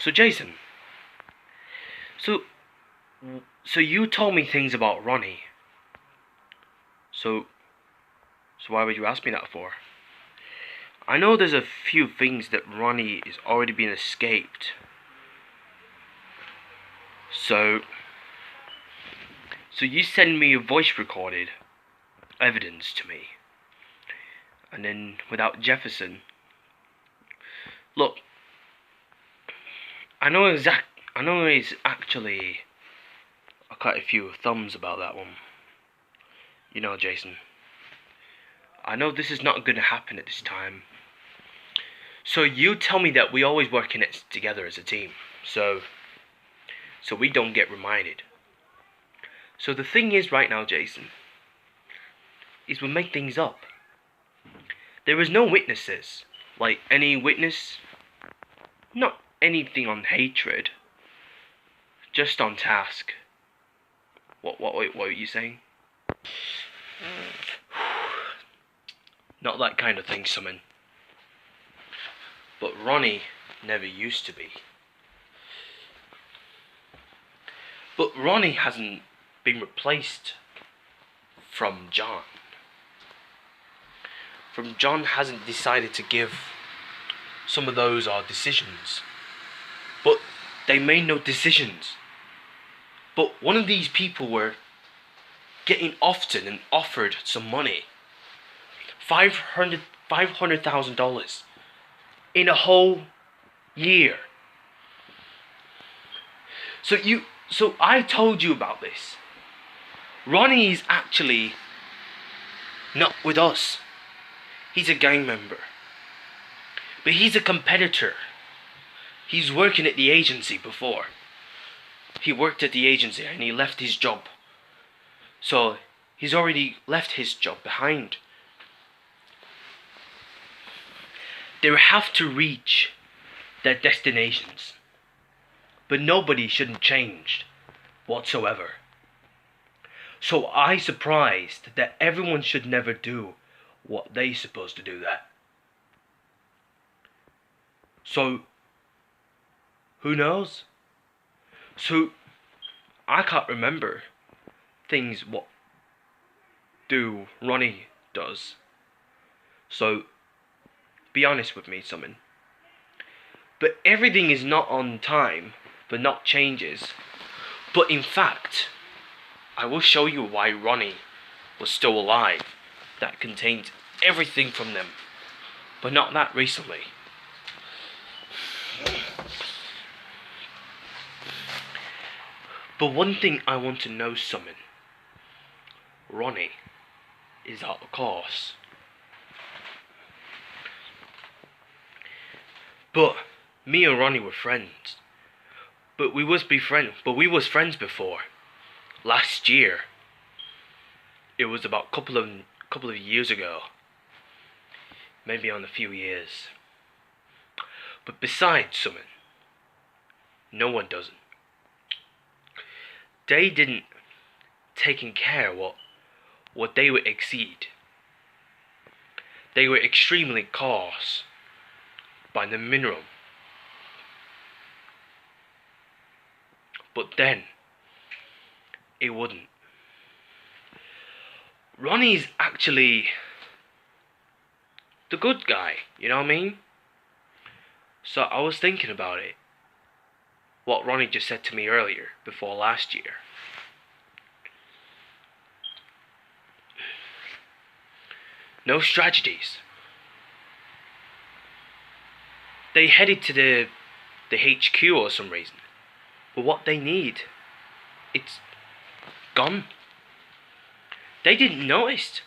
So Jason, so so you told me things about Ronnie. So so why would you ask me that for? I know there's a few things that Ronnie is already being escaped. So you send me a voice recorded evidence to me. And then without Jefferson. Look, I know it's actually quite a few thumbs about that one. You know, Jason, I know this is not going to happen at this time. So you tell me that we always work in it together as a team. So we don't get reminded. So the thing is right now, Jason, is we make things up. There is no witnesses. Like any witness, not anything on hatred, just on task. What were you saying? Not that kind of thing, Summon. But Ronnie never used to be. But Ronnie hasn't been replaced from John. John hasn't decided to give some of those decisions. But they made no decisions. But one of these people were getting often and offered some money. $500,000 in a whole year. So I told you about this. Ronnie is actually not with us. He's a gang member. But he's a competitor. He's working at the agency before. He worked at the agency and he left his job. So he's already left his job behind. They have to reach their destinations. But nobody shouldn't change whatsoever. So I surprised that everyone should never do what they supposed to do that. So who knows? So I can't remember things what do Ronnie does. So be honest with me, Summon. But everything is not on time, but not changes. But in fact, I will show you why Ronnie was still alive. That contains everything from them. But not that recently. But one thing I want to know, Summon. Ronnie is out of course. But me and Ronnie were friends. But we was friends before. Last year. It was about couple of years ago. Maybe on a few years. But besides, Summon, no one doesn't. They didn't taking care what they would exceed. They were extremely coarse by the minimum. But then it wouldn't. Ronnie's actually the good guy, you know what I mean? So I was thinking about it. What Ronnie just said to me earlier, before last year. No strategies. They headed to the HQ or some reason. But what they need, it's gone. They didn't notice.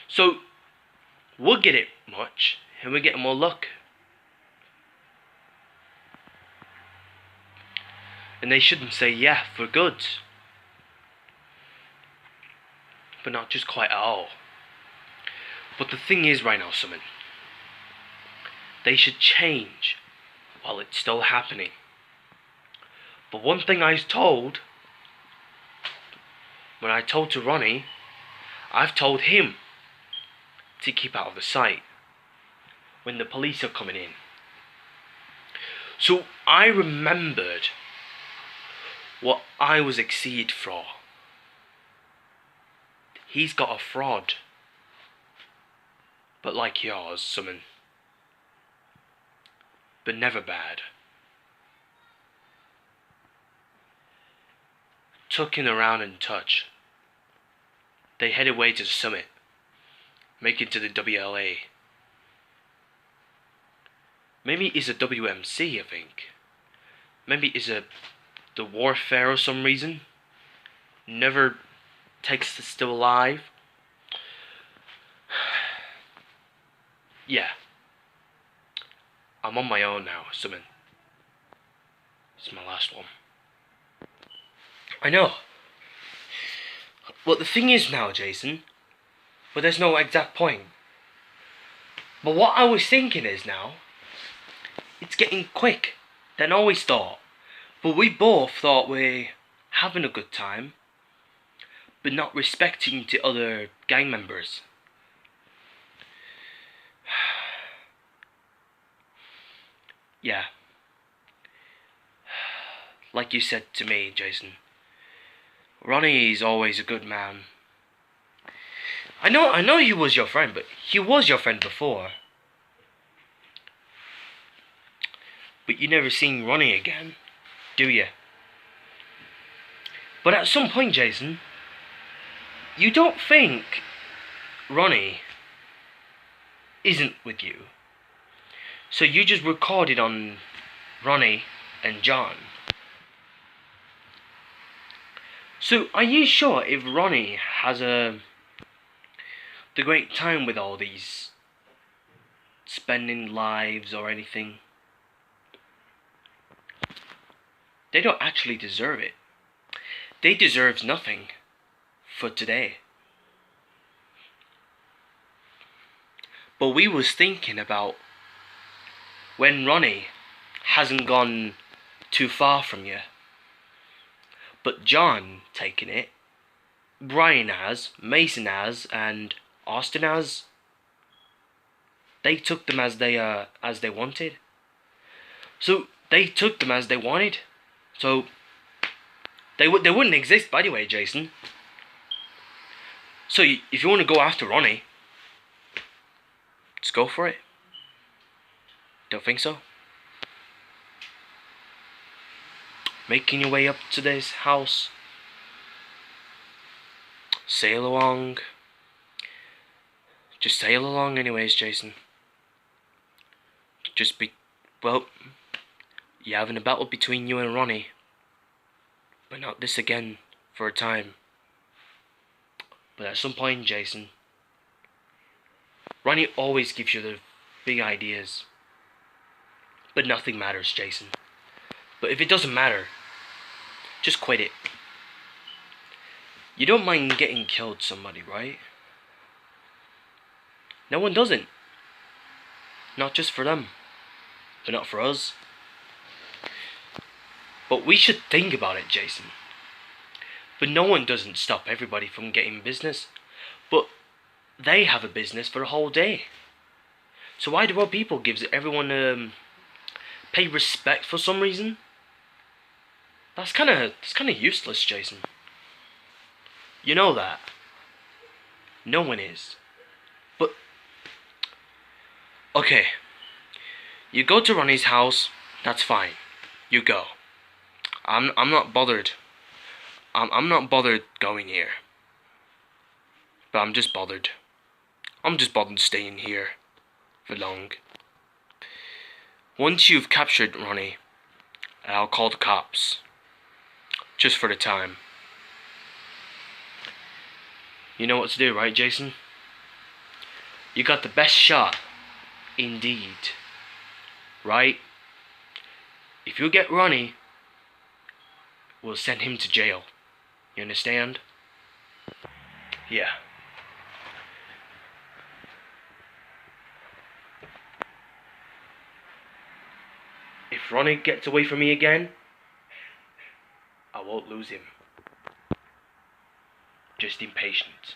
So we'll get it much, and we'll get more luck. And they shouldn't say, yeah, for good. But not just quite at all. But the thing is right now, Summon, they should change while it's still happening. But one thing I was told, when I told to Ronnie, I've told him to keep out of the sight when the police are coming in. So I remembered what I was exceeded for. He's got a fraud. But like yours, summon. But never bad. Tucking around in touch. They head away to the summit. Make it to the WLA. Maybe it's a WMC, I think. Maybe it's the warfare or some reason. Never takes us still alive. Yeah. I'm on my own now, summon. It's my last one. I know. Well, the thing is now, Jason, but there's no exact point. But what I was thinking is now, it's getting quick than I always thought. But we both thought we're having a good time, but not respecting to other gang members. Yeah. Like you said to me, Jason, Ronnie's always a good man. I know he was your friend, but he was your friend before. But you never seen Ronnie again, do you? But at some point, Jason, you don't think Ronnie isn't with you? So you just recorded on Ronnie and John. So are you sure if Ronnie has the great time with all these spending lives or anything? They don't actually deserve it. They deserve nothing for today. But we was thinking about when Ronnie hasn't gone too far from you. But John taken it, Brian has, Mason has, and Austin has. They took them as they wanted. So they took them as they wanted. So they wouldn't exist by the way, Jason. So if you want to go after Ronnie, just go for it. Don't think so? Making your way up to this house. Sail along. Just sail along anyways, Jason. Well, you're having a battle between you and Ronnie. But not this again for a time. But at some point, Jason, Ronnie always gives you the big ideas. But nothing matters, Jason. But if it doesn't matter, just quit it. You don't mind getting killed somebody, right? No one doesn't. Not just for them, but not for us. But we should think about it, Jason. But no one doesn't stop everybody from getting business. But they have a business for a whole day. So why do our people give everyone pay respect for some reason? That's kind of useless, Jason. You know that. No one is. But okay. You go to Ronnie's house, that's fine. You go. I'm not bothered. I'm not bothered going here. But I'm just bothered. I'm just bothered staying here for long. Once you've captured Ronnie, I'll call the cops. Just for the time. You know what to do, right, Jason? You got the best shot. Indeed. Right? If you get Ronnie, we'll send him to jail. You understand? Yeah. If Ronnie gets away from me again, I won't lose him. Just impatient.